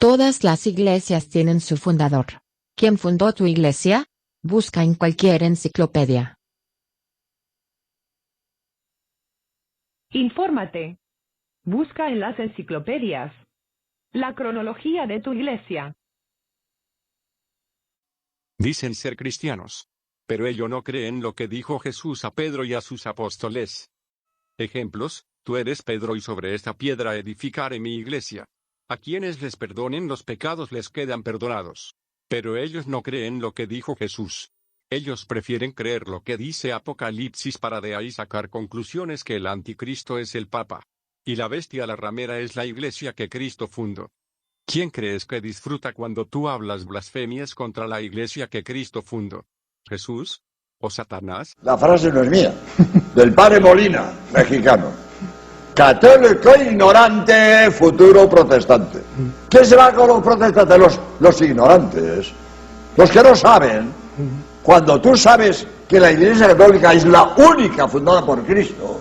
Todas las iglesias tienen su fundador. ¿Quién fundó tu iglesia? Busca en cualquier enciclopedia. Infórmate. Busca en las enciclopedias. La cronología de tu iglesia. Dicen ser cristianos, pero ellos no creen lo que dijo Jesús a Pedro y a sus apóstoles. Ejemplos: tú eres Pedro y sobre esta piedra edificaré mi iglesia. A quienes les perdonen los pecados les quedan perdonados. Pero ellos no creen lo que dijo Jesús. Ellos prefieren creer lo que dice Apocalipsis para de ahí sacar conclusiones que el anticristo es el Papa. Y la bestia la ramera es la iglesia que Cristo fundó. ¿Quién crees que disfruta cuando tú hablas blasfemias contra la iglesia que Cristo fundó? ¿Jesús? ¿O Satanás? La frase no es mía, del padre Molina, mexicano. Católico ignorante, futuro protestante. ¿Quién se va con los protestantes? Los ignorantes, los que no saben. Cuando tú sabes que la Iglesia Católica es la única fundada por Cristo.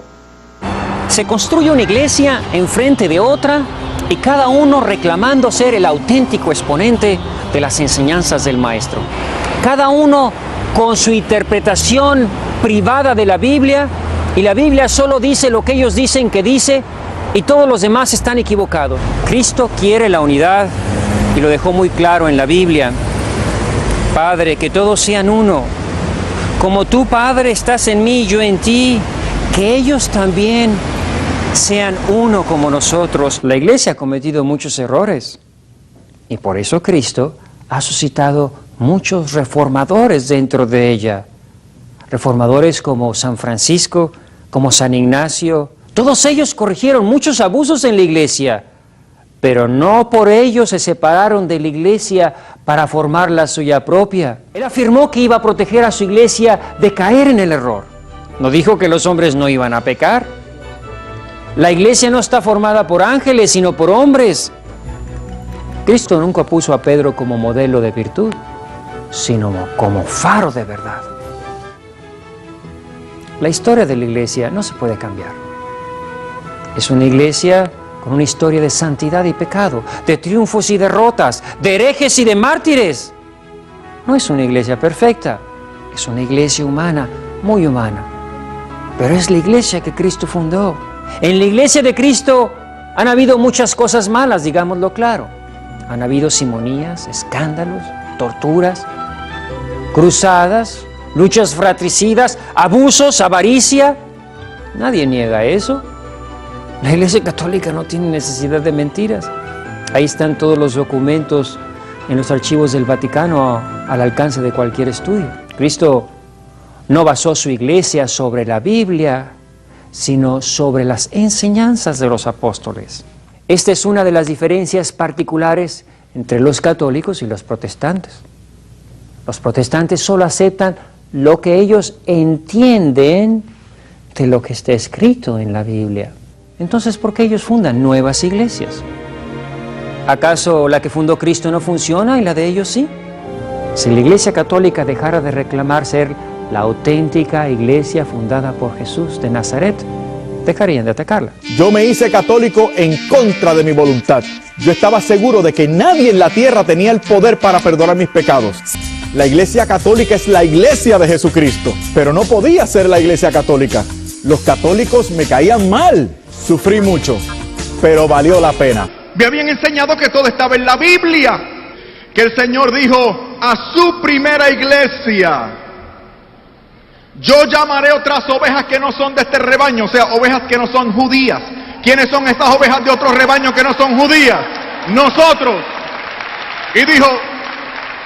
Se construye una iglesia enfrente de otra y cada uno reclamando ser el auténtico exponente de las enseñanzas del Maestro. Cada uno con su interpretación privada de la Biblia, y la Biblia solo dice lo que ellos dicen que dice, y todos los demás están equivocados. Cristo quiere la unidad y lo dejó muy claro en la Biblia. Padre, que todos sean uno. Como tú, Padre, estás en mí y yo en ti, que ellos también sean uno como nosotros. La Iglesia ha cometido muchos errores y por eso Cristo ha suscitado muchos reformadores dentro de ella. Reformadores como San Francisco, como San Ignacio. Todos ellos corrigieron muchos abusos en la Iglesia, pero no por ello se separaron de la Iglesia para formar la suya propia. Él afirmó que iba a proteger a su Iglesia de caer en el error. No dijo que los hombres no iban a pecar. La Iglesia no está formada por ángeles, sino por hombres. Cristo nunca puso a Pedro como modelo de virtud, sino como faro de verdad. La historia de la Iglesia no se puede cambiar. Es una Iglesia con una historia de santidad y pecado, de triunfos y derrotas, de herejes y de mártires. No es una Iglesia perfecta, es una Iglesia humana, muy humana. Pero es la Iglesia que Cristo fundó. En la Iglesia de Cristo han habido muchas cosas malas, digámoslo claro. Han habido simonías, escándalos, torturas, cruzadas, luchas fratricidas, abusos, avaricia. Nadie niega eso. La Iglesia Católica no tiene necesidad de mentiras. Ahí están todos los documentos en los archivos del Vaticano al alcance de cualquier estudio. Cristo no basó su Iglesia sobre la Biblia, sino sobre las enseñanzas de los apóstoles. Esta es una de las diferencias particulares entre los católicos y los protestantes. Los protestantes solo aceptan lo que ellos entienden de lo que está escrito en la Biblia. Entonces, ¿por qué ellos fundan nuevas iglesias? ¿Acaso la que fundó Cristo no funciona y la de ellos sí? Si la Iglesia Católica dejara de reclamar ser la auténtica iglesia fundada por Jesús de Nazaret, dejarían de atacarla. Yo me hice católico en contra de mi voluntad. Yo estaba seguro de que nadie en la tierra tenía el poder para perdonar mis pecados. La Iglesia Católica es la Iglesia de Jesucristo, pero no podía ser la Iglesia Católica. Los católicos me caían mal. Sufrí mucho, pero valió la pena. Me habían enseñado que todo estaba en la Biblia, que el Señor dijo a su primera iglesia: yo llamaré otras ovejas que no son de este rebaño, o sea, ovejas que no son judías. ¿Quiénes son estas ovejas de otro rebaño que no son judías? Nosotros. Y dijo,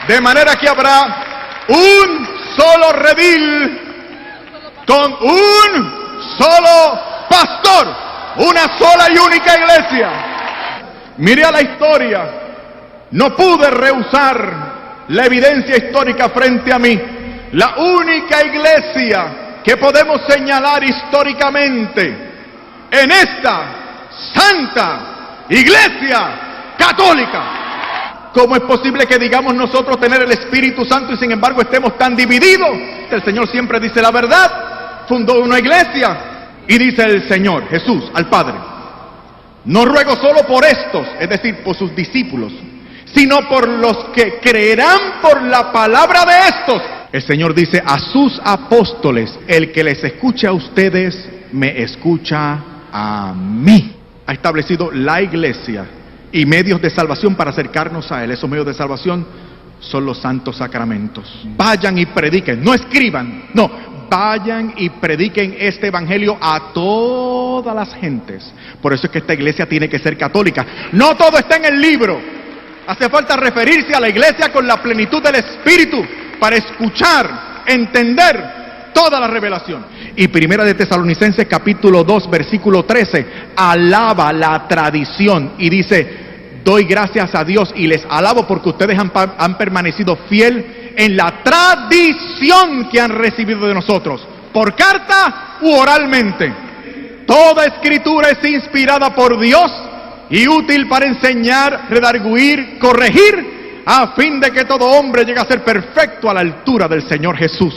de manera que habrá un solo redil con un solo pastor, una sola y única iglesia. Miré a la historia, no pude rehusar la evidencia histórica frente a mí. La única iglesia que podemos señalar históricamente en esta santa iglesia católica. ¿Cómo es posible que digamos nosotros tener el Espíritu Santo y sin embargo estemos tan divididos? El Señor siempre dice la verdad. Fundó una iglesia y dice el Señor Jesús al Padre: no ruego solo por estos, es decir, por sus discípulos, sino por los que creerán por la palabra de estos. El Señor dice a sus apóstoles: el que les escucha a ustedes, me escucha a mí. Ha establecido la iglesia y medios de salvación para acercarnos a Él. Esos medios de salvación son los santos sacramentos. Vayan y prediquen, no escriban, no, vayan y prediquen este evangelio a todas las gentes. Por eso es que esta iglesia tiene que ser católica. No todo está en el libro. Hace falta referirse a la iglesia con la plenitud del Espíritu para escuchar, entender toda la revelación. Y Primera de Tesalonicenses capítulo 2 versículo 13 alaba la tradición y dice: doy gracias a Dios y les alabo porque ustedes han permanecido fiel en la tradición que han recibido de nosotros, por carta u oralmente. Toda escritura es inspirada por Dios y útil para enseñar, redarguir, corregir, a fin de que todo hombre llegue a ser perfecto a la altura del Señor Jesús.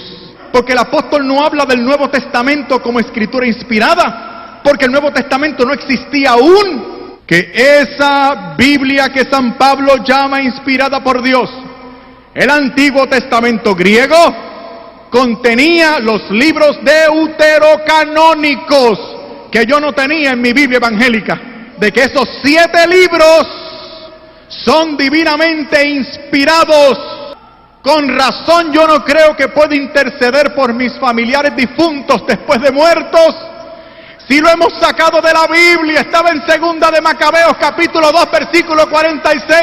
Porque el apóstol no habla del Nuevo Testamento como escritura inspirada, porque el Nuevo Testamento no existía aún. Que esa Biblia que San Pablo llama inspirada por Dios, el Antiguo Testamento griego, contenía los libros deuterocanónicos que yo no tenía en mi Biblia evangélica. De que esos 7 libros son divinamente inspirados. Con razón yo no creo que pueda interceder por mis familiares difuntos después de muertos. Si lo hemos sacado de la Biblia, estaba en Segunda de Macabeos capítulo 2 versículo 46.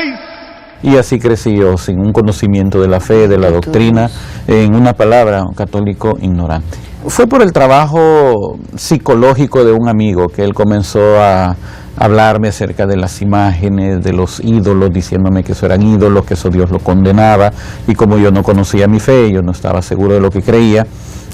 Y así crecí yo, sin un conocimiento de la fe, de la doctrina, en una palabra, un católico ignorante. Fue por el trabajo psicológico de un amigo que él comenzó a hablarme acerca de las imágenes, de los ídolos, diciéndome que eso eran ídolos, que eso Dios lo condenaba, y como yo no conocía mi fe, yo no estaba seguro de lo que creía.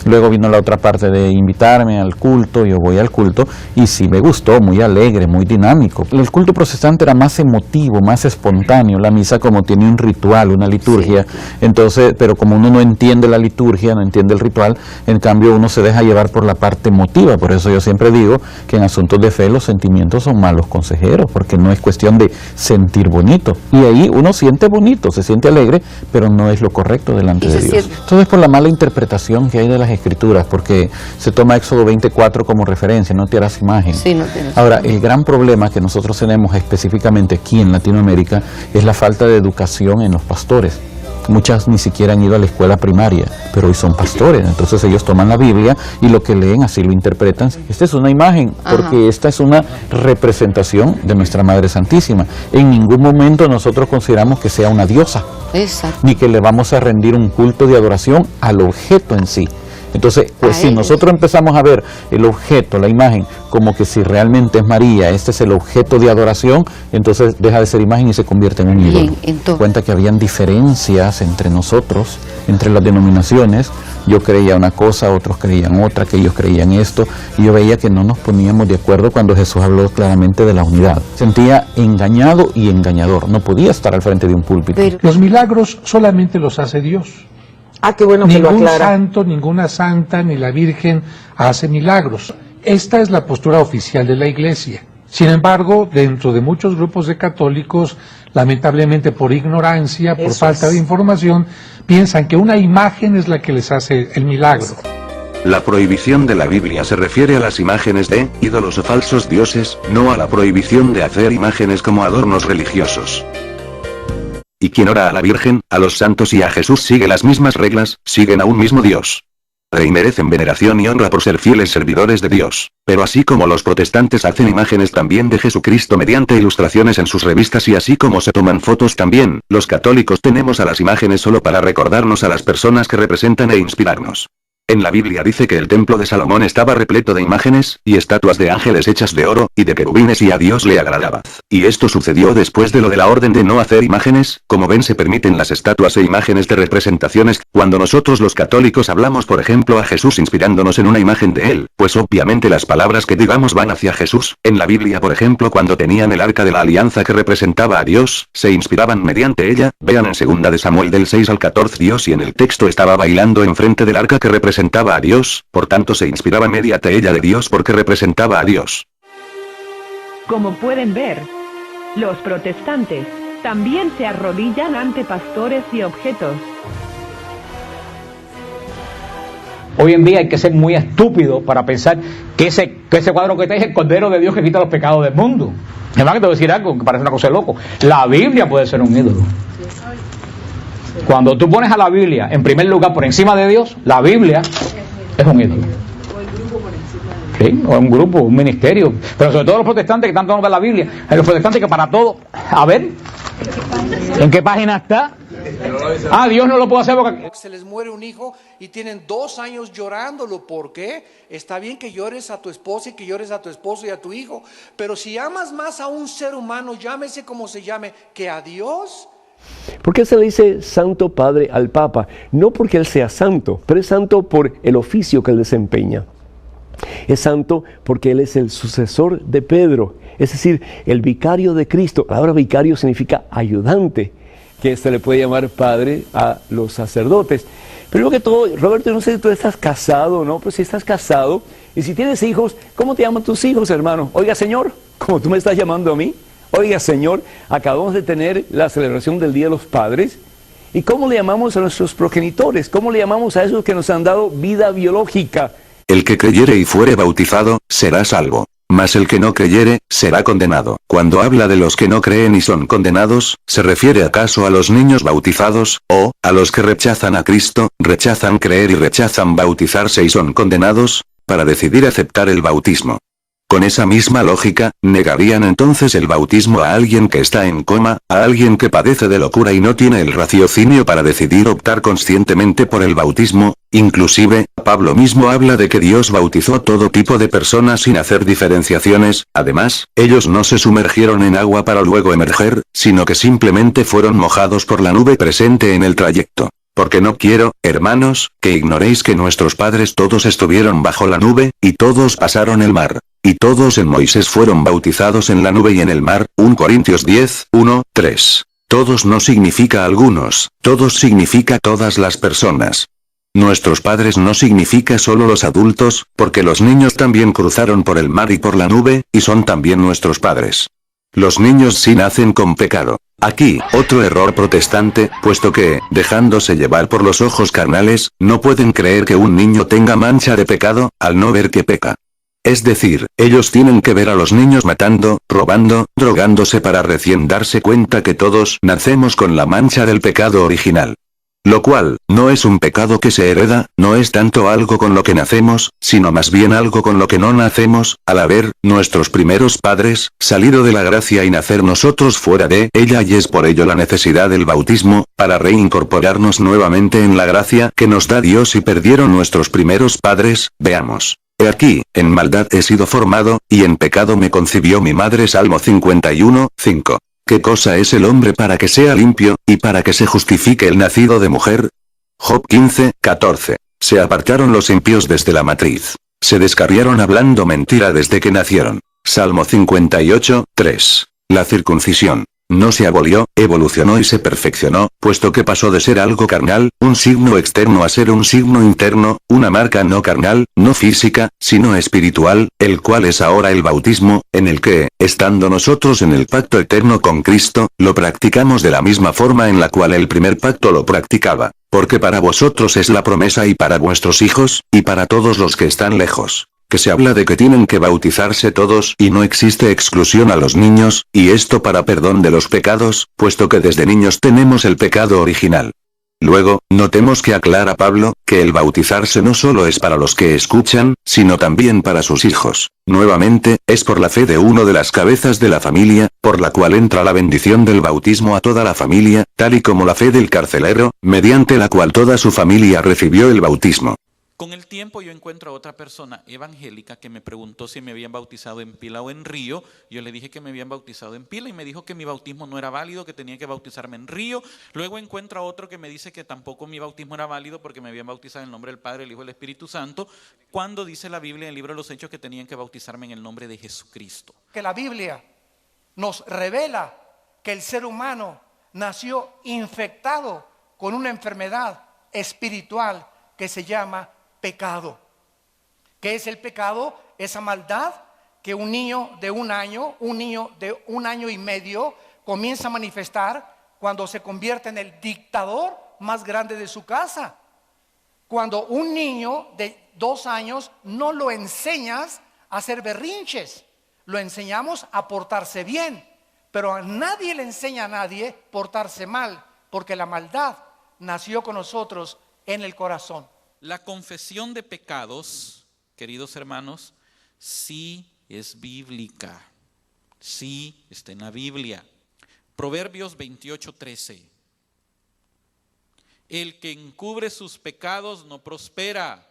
Luego vino la otra parte de invitarme al culto, yo voy al culto, y sí me gustó, muy alegre, muy dinámico. El culto protestante era más emotivo, más espontáneo, la misa como tiene un ritual, una liturgia, sí. Entonces, pero como uno no entiende la liturgia, no entiende el ritual, en cambio uno se deja llevar por la parte emotiva. Por eso yo siempre digo que en asuntos de fe los sentimientos son malos consejeros, porque no es cuestión de sentir bonito, y ahí uno siente bonito, se siente alegre, pero no es lo correcto delante de Dios. Todo es por la mala interpretación que hay de las Escrituras, porque se toma Éxodo 24 como referencia, no te harás imagen. Sí, no tienes. Ahora, el gran problema que nosotros tenemos específicamente aquí en Latinoamérica es la falta de educación en los pastores. Muchas ni siquiera han ido a la escuela primaria, pero hoy son pastores, entonces ellos toman la Biblia y lo que leen así lo interpretan. Esta es una imagen, porque esta es una representación de nuestra Madre Santísima. En ningún momento nosotros consideramos que sea una diosa, ni que le vamos a rendir un culto de adoración al objeto en sí. Entonces, pues si nosotros empezamos a ver el objeto, la imagen, como que si realmente es María, este es el objeto de adoración, entonces deja de ser imagen y se convierte en un ídolo. Cuenta que habían diferencias entre nosotros, entre las denominaciones. Yo creía una cosa, otros creían otra, que ellos creían esto, y yo veía que no nos poníamos de acuerdo cuando Jesús habló claramente de la unidad. Sentía engañado y engañador, no podía estar al frente de un púlpito. Los milagros solamente los hace Dios. Qué bueno que lo aclara. Ningún santo, ninguna santa, ni la Virgen hace milagros. Esta es la postura oficial de la Iglesia. Sin embargo, dentro de muchos grupos de católicos, lamentablemente por ignorancia, por falta de información, piensan que una imagen es la que les hace el milagro. La prohibición de la Biblia se refiere a las imágenes de ídolos o falsos dioses, no a la prohibición de hacer imágenes como adornos religiosos. Y quien ora a la Virgen, a los santos y a Jesús sigue las mismas reglas, siguen a un mismo Dios. Y merecen veneración y honra por ser fieles servidores de Dios. Pero así como los protestantes hacen imágenes también de Jesucristo mediante ilustraciones en sus revistas y así como se toman fotos también, los católicos tenemos a las imágenes solo para recordarnos a las personas que representan e inspirarnos. En la Biblia dice que el templo de Salomón estaba repleto de imágenes, y estatuas de ángeles hechas de oro, y de querubines y a Dios le agradaba. Y esto sucedió después de lo de la orden de no hacer imágenes. Como ven, se permiten las estatuas e imágenes de representaciones. Cuando nosotros los católicos hablamos por ejemplo a Jesús inspirándonos en una imagen de él, pues obviamente las palabras que digamos van hacia Jesús. En la Biblia por ejemplo cuando tenían el arca de la alianza que representaba a Dios, se inspiraban mediante ella. Vean en 2 de Samuel del 6 al 14 Dios y en el texto estaba bailando enfrente del arca que representaba a Dios, por tanto se inspiraba mediante ella de Dios porque representaba a Dios. Como pueden ver, los protestantes También se arrodillan ante pastores y objetos. Hoy en día hay que ser muy estúpido para pensar que ese cuadro que está es el Cordero de Dios que quita los pecados del mundo. Además que te voy a decir algo que parece una cosa de loco. La Biblia puede ser un ídolo. Cuando tú pones a la Biblia en primer lugar por encima de Dios, la Biblia es un ídolo. Sí, o un grupo, un ministerio. Pero sobre todo los protestantes que tanto no ven la Biblia. Hay los protestantes que para todo, a ver, ¿en qué página está? Dios no lo puede hacer porque se les muere un hijo y tienen 2 años llorándolo. ¿Por qué? Está bien que llores a tu esposa y que llores a tu esposo y a tu hijo, pero si amas más a un ser humano, llámese como se llame, que a Dios. ¿Por qué se le dice Santo Padre al Papa? No porque él sea santo, pero es santo por el oficio que él desempeña. Es santo porque él es el sucesor de Pedro, es decir, el vicario de Cristo. La palabra vicario significa ayudante, que se le puede llamar padre a los sacerdotes. Primero que todo, Roberto, no sé si tú estás casado o no, pero si estás casado y si tienes hijos, ¿cómo te llaman tus hijos, hermano? Oiga, Señor, como tú me estás llamando a mí. Oiga, Señor, acabamos de tener la celebración del Día de los Padres. ¿Y cómo le llamamos a nuestros progenitores? ¿Cómo le llamamos a esos que nos han dado vida biológica? El que creyere y fuere bautizado, será salvo. Mas el que no creyere, será condenado. Cuando habla de los que no creen y son condenados, ¿se refiere acaso a los niños bautizados, o a los que rechazan a Cristo, rechazan creer y rechazan bautizarse y son condenados, para decidir aceptar el bautismo? Con esa misma lógica, negarían entonces el bautismo a alguien que está en coma, a alguien que padece de locura y no tiene el raciocinio para decidir optar conscientemente por el bautismo. Inclusive, Pablo mismo habla de que Dios bautizó todo tipo de personas sin hacer diferenciaciones. Además, ellos no se sumergieron en agua para luego emerger, sino que simplemente fueron mojados por la nube presente en el trayecto. Porque no quiero, hermanos, que ignoréis que nuestros padres todos estuvieron bajo la nube, y todos pasaron el mar. Y todos en Moisés fueron bautizados en la nube y en el mar. 1 Corintios 10, 1, 3. Todos no significa algunos, todos significa todas las personas. Nuestros padres no significa solo los adultos, porque los niños también cruzaron por el mar y por la nube, y son también nuestros padres. Los niños sí nacen con pecado. Aquí, otro error protestante, puesto que, dejándose llevar por los ojos carnales, no pueden creer que un niño tenga mancha de pecado, al no ver que peca. Es decir, ellos tienen que ver a los niños matando, robando, drogándose para recién darse cuenta que todos nacemos con la mancha del pecado original. Lo cual, no es un pecado que se hereda, no es tanto algo con lo que nacemos, sino más bien algo con lo que no nacemos, al haber, nuestros primeros padres, salido de la gracia y nacer nosotros fuera de ella, y es por ello la necesidad del bautismo, para reincorporarnos nuevamente en la gracia que nos da Dios y perdieron nuestros primeros padres. Veamos. He aquí, en maldad he sido formado, y en pecado me concibió mi madre. Salmo 51, 5. ¿Qué cosa es el hombre para que sea limpio, y para que se justifique el nacido de mujer? Job 15, 14. Se apartaron los impíos desde la matriz. Se descarriaron hablando mentira desde que nacieron. Salmo 58, 3. La circuncisión no se abolió, evolucionó y se perfeccionó, puesto que pasó de ser algo carnal, un signo externo, a ser un signo interno, una marca no carnal, no física, sino espiritual, el cual es ahora el bautismo, en el que, estando nosotros en el pacto eterno con Cristo, lo practicamos de la misma forma en la cual el primer pacto lo practicaba, porque para vosotros es la promesa y para vuestros hijos, y para todos los que están lejos. Que se habla de que tienen que bautizarse todos y no existe exclusión a los niños, y esto para perdón de los pecados, puesto que desde niños tenemos el pecado original. Luego, notemos que aclara Pablo, que el bautizarse no solo es para los que escuchan, sino también para sus hijos. Nuevamente, es por la fe de uno de las cabezas de la familia, por la cual entra la bendición del bautismo a toda la familia, tal y como la fe del carcelero, mediante la cual toda su familia recibió el bautismo. Con el tiempo yo encuentro a otra persona evangélica que me preguntó si me habían bautizado en Pila o en Río. Yo le dije que me habían bautizado en Pila y me dijo que mi bautismo no era válido, que tenía que bautizarme en Río. Luego encuentro a otro que me dice que tampoco mi bautismo era válido porque me habían bautizado en el nombre del Padre, el Hijo y el Espíritu Santo, cuando dice la Biblia en el libro de los Hechos que tenían que bautizarme en el nombre de Jesucristo. Que la Biblia nos revela que el ser humano nació infectado con una enfermedad espiritual que se llama pecado. ¿Qué es el pecado? Esa maldad que un niño de un año y medio, comienza a manifestar cuando se convierte en el dictador más grande de su casa. Cuando un niño de 2 años no lo enseñas a hacer berrinches, lo enseñamos a portarse bien, pero a nadie le enseña a nadie portarse mal, porque la maldad nació con nosotros en el corazón. La confesión de pecados, queridos hermanos, sí es bíblica, sí está en la Biblia. Proverbios 28:13. El que encubre sus pecados no prospera,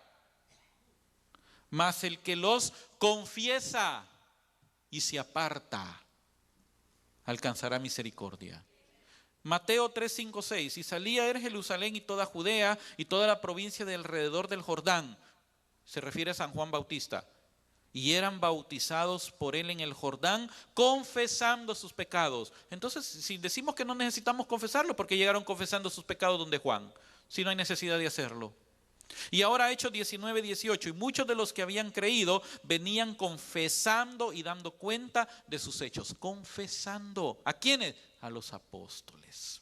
mas el que los confiesa y se aparta alcanzará misericordia. Mateo 3, 5, 6. Y salía él Jerusalén y toda Judea y toda la provincia de alrededor del Jordán. Se refiere a San Juan Bautista. Y eran bautizados por él en el Jordán, confesando sus pecados. Entonces, si decimos que no necesitamos confesarlo, ¿por qué llegaron confesando sus pecados donde Juan? Si no hay necesidad de hacerlo. Y ahora Hechos 19, 18. Y muchos de los que habían creído venían confesando y dando cuenta de sus hechos. Confesando. ¿A quiénes? A los apóstoles.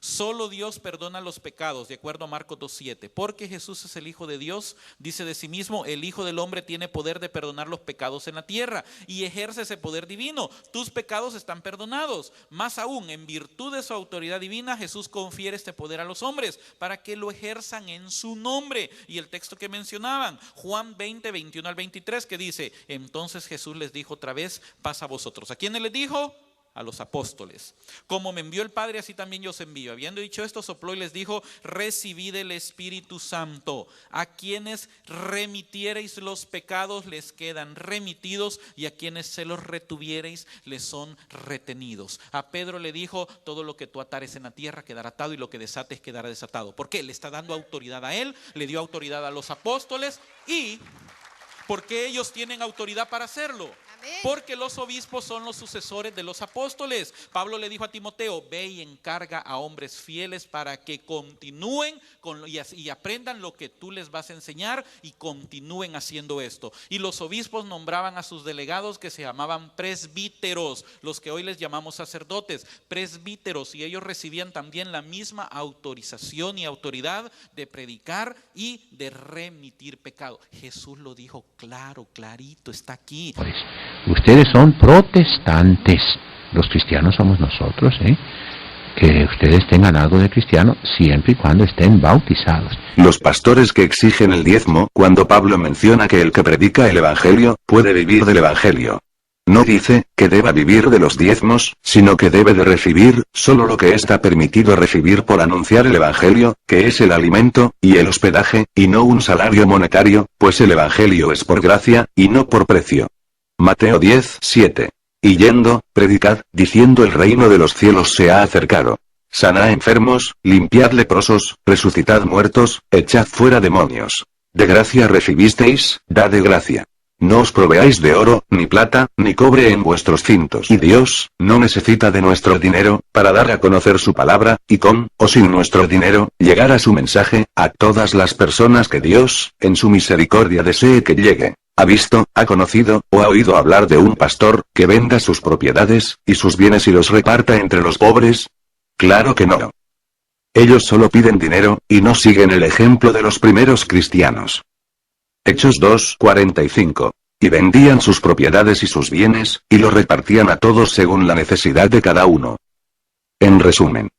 Solo Dios perdona los pecados, de acuerdo a Marcos 2:7. Porque Jesús es el Hijo de Dios, dice de sí mismo, el Hijo del Hombre tiene poder de perdonar los pecados en la tierra y ejerce ese poder divino. Tus pecados están perdonados. Más aún, en virtud de su autoridad divina, Jesús confiere este poder a los hombres para que lo ejerzan en su nombre. Y el texto que mencionaban, Juan 20, 21 al 23, que dice, entonces Jesús les dijo otra vez, paz a vosotros. ¿A quiénes les dijo? A los apóstoles. Como me envió el Padre, así también yo os envío. Habiendo dicho esto, sopló y les dijo, recibid el Espíritu Santo. A quienes remitiereis los pecados les quedan remitidos, y a quienes se los retuviereis les son retenidos. A Pedro le dijo, todo lo que tú atares en la tierra quedará atado, y lo que desates quedará desatado. ¿Por qué? Le está dando autoridad a él, le dio autoridad a los apóstoles. ¿Y por qué ellos tienen autoridad para hacerlo? Porque los obispos son los sucesores de los apóstoles. Pablo le dijo a Timoteo, ve y encarga a hombres fieles para que continúen y aprendan lo que tú les vas a enseñar y continúen haciendo esto. Y los obispos nombraban a sus delegados, que se llamaban presbíteros, los que hoy les llamamos sacerdotes, presbíteros, y ellos recibían también la misma autorización y autoridad de predicar y de remitir pecado. Jesús lo dijo claro, clarito, está aquí. Ustedes son protestantes, los cristianos somos nosotros, que ustedes tengan algo de cristiano siempre y cuando estén bautizados. Los pastores que exigen el diezmo, cuando Pablo menciona que el que predica el evangelio puede vivir del evangelio. No dice que deba vivir de los diezmos, sino que debe de recibir solo lo que está permitido recibir por anunciar el evangelio, que es el alimento y el hospedaje, y no un salario monetario, pues el evangelio es por gracia y no por precio. Mateo 10, 7. Y yendo, predicad, diciendo el reino de los cielos se ha acercado. Sanad enfermos, limpiad leprosos, resucitad muertos, echad fuera demonios. De gracia recibisteis, dad de gracia. No os proveáis de oro, ni plata, ni cobre en vuestros cintos. Y Dios no necesita de nuestro dinero para dar a conocer su palabra, y con o sin nuestro dinero, llegar a su mensaje a todas las personas que Dios, en su misericordia, desee que llegue. ¿Ha visto, ha conocido, o ha oído hablar de un pastor que venda sus propiedades y sus bienes y los reparta entre los pobres? Claro que no. Ellos solo piden dinero, y no siguen el ejemplo de los primeros cristianos. Hechos 2, 45. Y vendían sus propiedades y sus bienes, y los repartían a todos según la necesidad de cada uno. En resumen,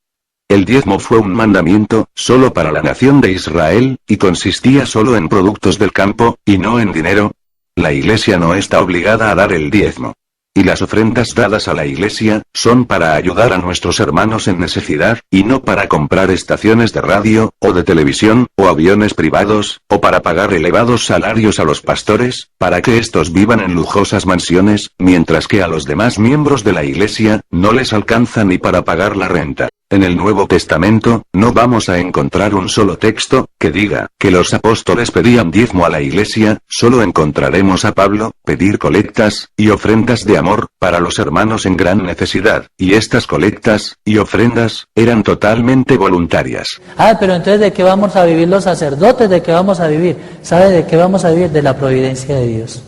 el diezmo fue un mandamiento solo para la nación de Israel, y consistía solo en productos del campo, y no en dinero. La Iglesia no está obligada a dar el diezmo. Y las ofrendas dadas a la Iglesia son para ayudar a nuestros hermanos en necesidad, y no para comprar estaciones de radio, o de televisión, o aviones privados, o para pagar elevados salarios a los pastores, para que estos vivan en lujosas mansiones, mientras que a los demás miembros de la Iglesia no les alcanza ni para pagar la renta. En el Nuevo Testamento, no vamos a encontrar un solo texto que diga que los apóstoles pedían diezmo a la Iglesia, solo encontraremos a Pablo pedir colectas y ofrendas de amor para los hermanos en gran necesidad, y estas colectas y ofrendas eran totalmente voluntarias. Pero entonces, ¿de qué vamos a vivir los sacerdotes? ¿De qué vamos a vivir? ¿Sabe de qué vamos a vivir? De la providencia de Dios.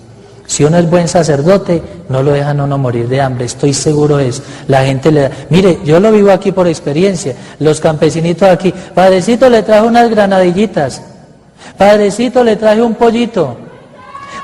Si uno es buen sacerdote, no lo dejan a uno morir de hambre, estoy seguro de eso. La gente le da... Mire, yo lo vivo aquí por experiencia. Los campesinitos aquí, padrecito le traje unas granadillitas, padrecito le traje un pollito,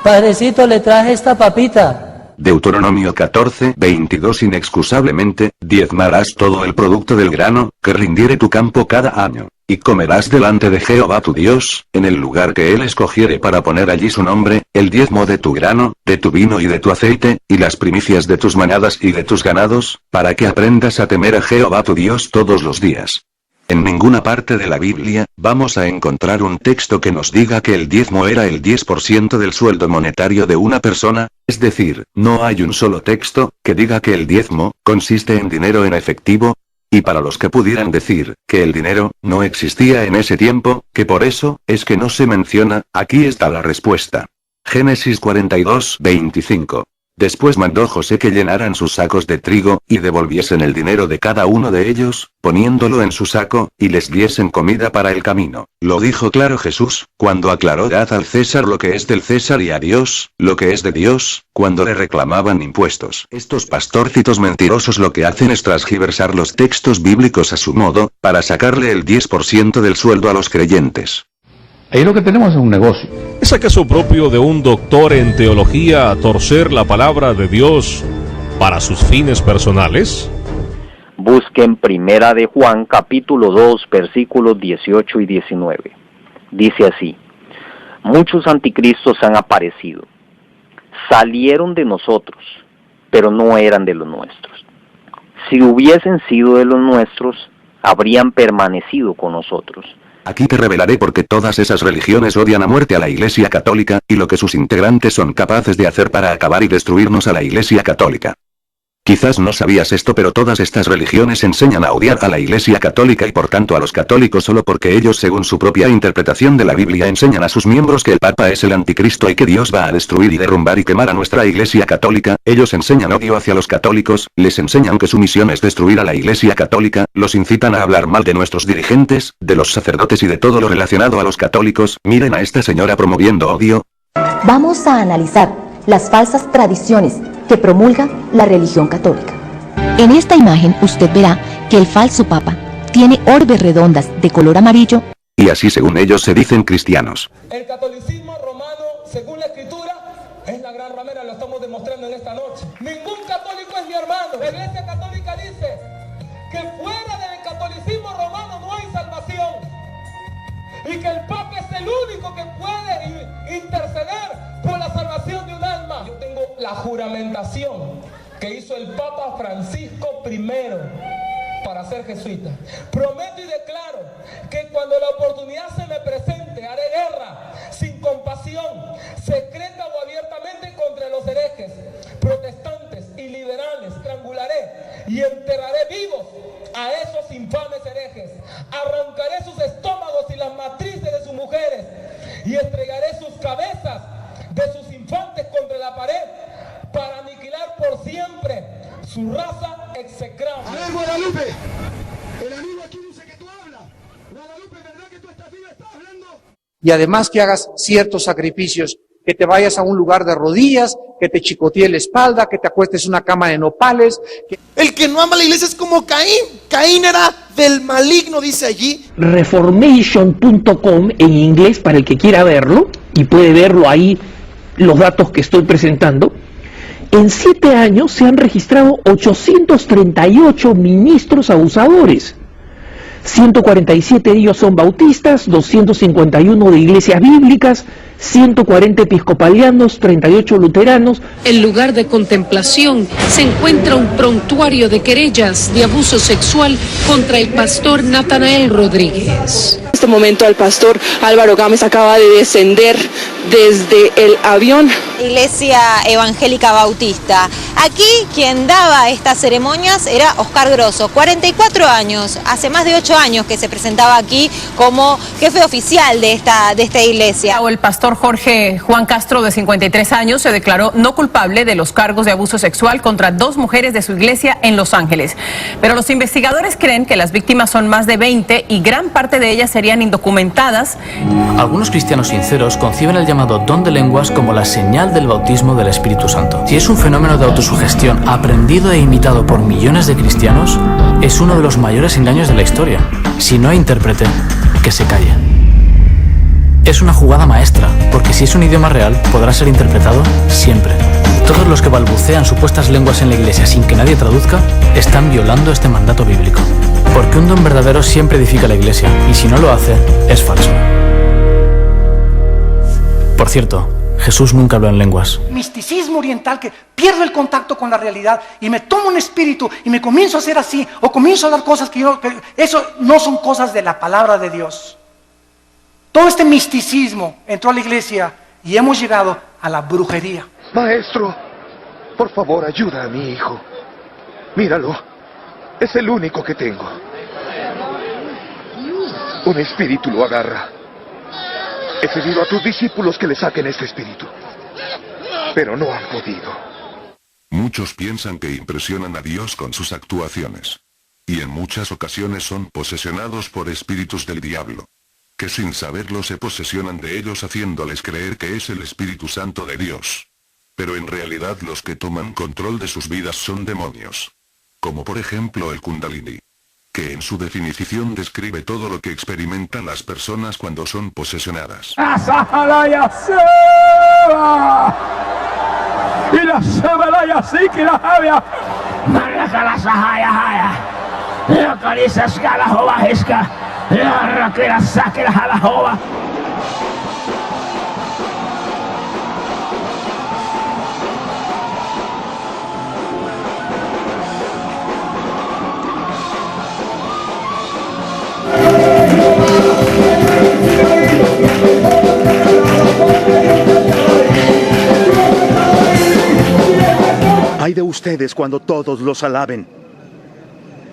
padrecito le traje esta papita. Deuteronomio 14:22 Inexcusablemente, diezmarás todo el producto del grano, que rindiere tu campo cada año, y comerás delante de Jehová tu Dios, en el lugar que él escogiere para poner allí su nombre, el diezmo de tu grano, de tu vino y de tu aceite, y las primicias de tus manadas y de tus ganados, para que aprendas a temer a Jehová tu Dios todos los días. En ninguna parte de la Biblia, vamos a encontrar un texto que nos diga que el diezmo era el 10% del sueldo monetario de una persona, es decir, no hay un solo texto que diga que el diezmo consiste en dinero en efectivo. Y para los que pudieran decir que el dinero no existía en ese tiempo, que por eso es que no se menciona, aquí está la respuesta. Génesis 42:25. Después mandó José que llenaran sus sacos de trigo, y devolviesen el dinero de cada uno de ellos, poniéndolo en su saco, y les diesen comida para el camino. Lo dijo claro Jesús, cuando aclaró: dad al César lo que es del César y a Dios lo que es de Dios, cuando le reclamaban impuestos. Estos pastorcitos mentirosos lo que hacen es transgiversar los textos bíblicos a su modo, para sacarle el 10% del sueldo a los creyentes. Ahí lo que tenemos es un negocio. ¿Es acaso propio de un doctor en teología torcer la palabra de Dios para sus fines personales? Busquen Primera de Juan, capítulo 2, versículos 18 y 19. Dice así: muchos anticristos han aparecido. Salieron de nosotros, pero no eran de los nuestros. Si hubiesen sido de los nuestros, habrían permanecido con nosotros. Aquí te revelaré por qué todas esas religiones odian a muerte a la Iglesia Católica, y lo que sus integrantes son capaces de hacer para acabar y destruirnos a la Iglesia Católica. Quizás no sabías esto, pero todas estas religiones enseñan a odiar a la Iglesia Católica y por tanto a los católicos solo porque ellos, según su propia interpretación de la Biblia, enseñan a sus miembros que el Papa es el anticristo y que Dios va a destruir y derrumbar y quemar a nuestra Iglesia Católica. Ellos enseñan odio hacia los católicos, les enseñan que su misión es destruir a la Iglesia Católica, los incitan a hablar mal de nuestros dirigentes, de los sacerdotes y de todo lo relacionado a los católicos. Miren a esta señora promoviendo odio. Vamos a analizar las falsas tradiciones que promulga la religión católica. En esta imagen usted verá que el falso papa tiene orbes redondas de color amarillo. Y así según ellos se dicen cristianos. El catolicismo romano, según la escritura, es la gran ramera, lo estamos demostrando en esta noche. Ningún católico es mi hermano. La Iglesia Católica dice que fuera del catolicismo romano no hay salvación. Y que el Papa es el único que puede interceder por la salvación de un alma. Yo tengo la juramentación que hizo el Papa Francisco I para ser jesuita. Prometo y declaro que cuando la oportunidad se me presente, haré guerra sin compasión, secreta o abiertamente contra los herejes, protestantes y liberales. Estrangularé y enterraré vivos a esos infames herejes. Arrancaré sus estómagos y las matrices de sus mujeres y estregaré sus cabezas de sus infantes contra la pared para aniquilar por siempre su raza execrable. A ver, Guadalupe, el amigo aquí dice que tú hablas. Guadalupe, ¿verdad que tú estás viva? ¿Estás hablando? Y además que hagas ciertos sacrificios, que te vayas a un lugar de rodillas, que te chicotee la espalda, que te acuestes en una cama de nopales. El que no ama la iglesia es como Caín. Caín era del maligno, dice allí. Reformation.com en inglés para el que quiera verlo, y puede verlo ahí, los datos que estoy presentando. En 7 años se han registrado 838 ministros abusadores. 147 de ellos son bautistas, 251 de iglesias bíblicas, 140 episcopalianos, 38 luteranos. En lugar de contemplación se encuentra un prontuario de querellas de abuso sexual contra el pastor Natanael Rodríguez. En este momento el pastor Álvaro Gámez acaba de descender desde el avión. Iglesia Evangélica Bautista. Aquí quien daba estas ceremonias era Oscar Grosso, 44 años, hace más de 8 años que se presentaba aquí como jefe oficial de esta iglesia. El pastor Jorge Juan Castro, de 53 años, se declaró no culpable de los cargos de abuso sexual contra 2 mujeres de su iglesia en Los Ángeles. Pero los investigadores creen que las víctimas son más de 20 y gran parte de ellas serían indocumentadas. Algunos cristianos sinceros conciben el llamado don de lenguas como la señal del bautismo del Espíritu Santo. Si es un fenómeno de autosugestión aprendido e imitado por millones de cristianos, es uno de los mayores engaños de la historia. Si no hay intérprete, que se calle. Es una jugada maestra, porque si es un idioma real, podrá ser interpretado siempre. Todos los que balbucean supuestas lenguas en la iglesia sin que nadie traduzca, están violando este mandato bíblico. Porque un don verdadero siempre edifica la iglesia, y si no lo hace, es falso. Por cierto, Jesús nunca habló en lenguas. Misticismo oriental que pierdo el contacto con la realidad y me tomo un espíritu y me comienzo a hacer así, o comienzo a dar cosas que eso no son cosas de la palabra de Dios. Todo este misticismo entró a la iglesia y hemos llegado a la brujería. Maestro, por favor, ayuda a mi hijo. Míralo, es el único que tengo. Un espíritu lo agarra. He pedido a tus discípulos que le saquen este espíritu, pero no han podido. Muchos piensan que impresionan a Dios con sus actuaciones. Y en muchas ocasiones son posesionados por espíritus del diablo, que sin saberlo se posesionan de ellos haciéndoles creer que es el Espíritu Santo de Dios. Pero en realidad los que toman control de sus vidas son demonios. Como por ejemplo el Kundalini, que en su definición describe todo lo que experimentan las personas cuando son posesionadas. Ay de ustedes cuando todos los alaben,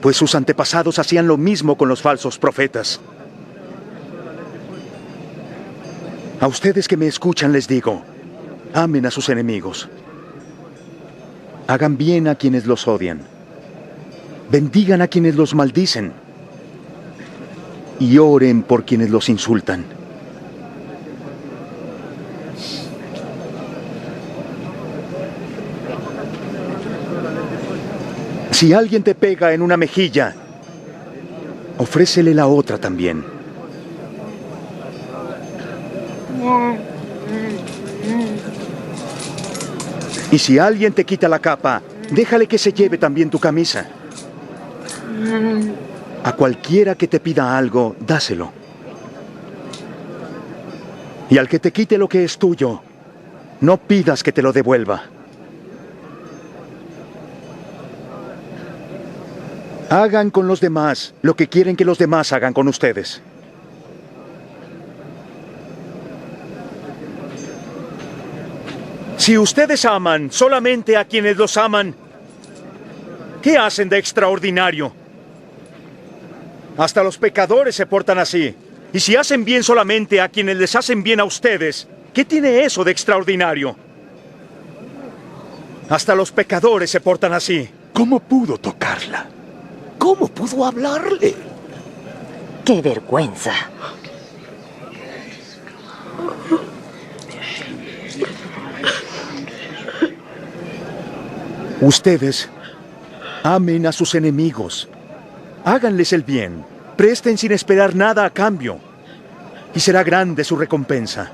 pues sus antepasados hacían lo mismo con los falsos profetas. A ustedes que me escuchan les digo, amen a sus enemigos. Hagan bien a quienes los odian. Bendigan a quienes los maldicen. Y oren por quienes los insultan. Si alguien te pega en una mejilla, ofrécele la otra también. Y si alguien te quita la capa, déjale que se lleve también tu camisa. A cualquiera que te pida algo, dáselo. Y al que te quite lo que es tuyo, no pidas que te lo devuelva. Hagan con los demás lo que quieren que los demás hagan con ustedes. Si ustedes aman solamente a quienes los aman, ¿qué hacen de extraordinario? Hasta los pecadores se portan así. Y si hacen bien solamente a quienes les hacen bien a ustedes, ¿qué tiene eso de extraordinario? Hasta los pecadores se portan así. ¿Cómo pudo tocarla? ¿Cómo pudo hablarle? ¡Qué vergüenza! Ustedes amen a sus enemigos. Háganles el bien. Presten sin esperar nada a cambio. Y será grande su recompensa.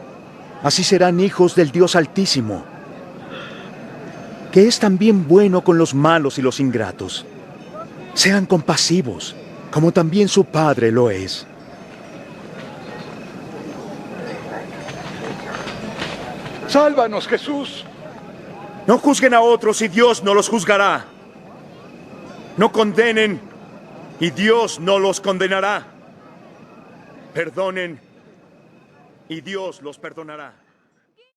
Así serán hijos del Dios Altísimo, que es también bueno con los malos y los ingratos. Sean compasivos, como también su Padre lo es. ¡Sálvanos, Jesús! No juzguen a otros y Dios no los juzgará. No condenen y Dios no los condenará. Perdonen y Dios los perdonará.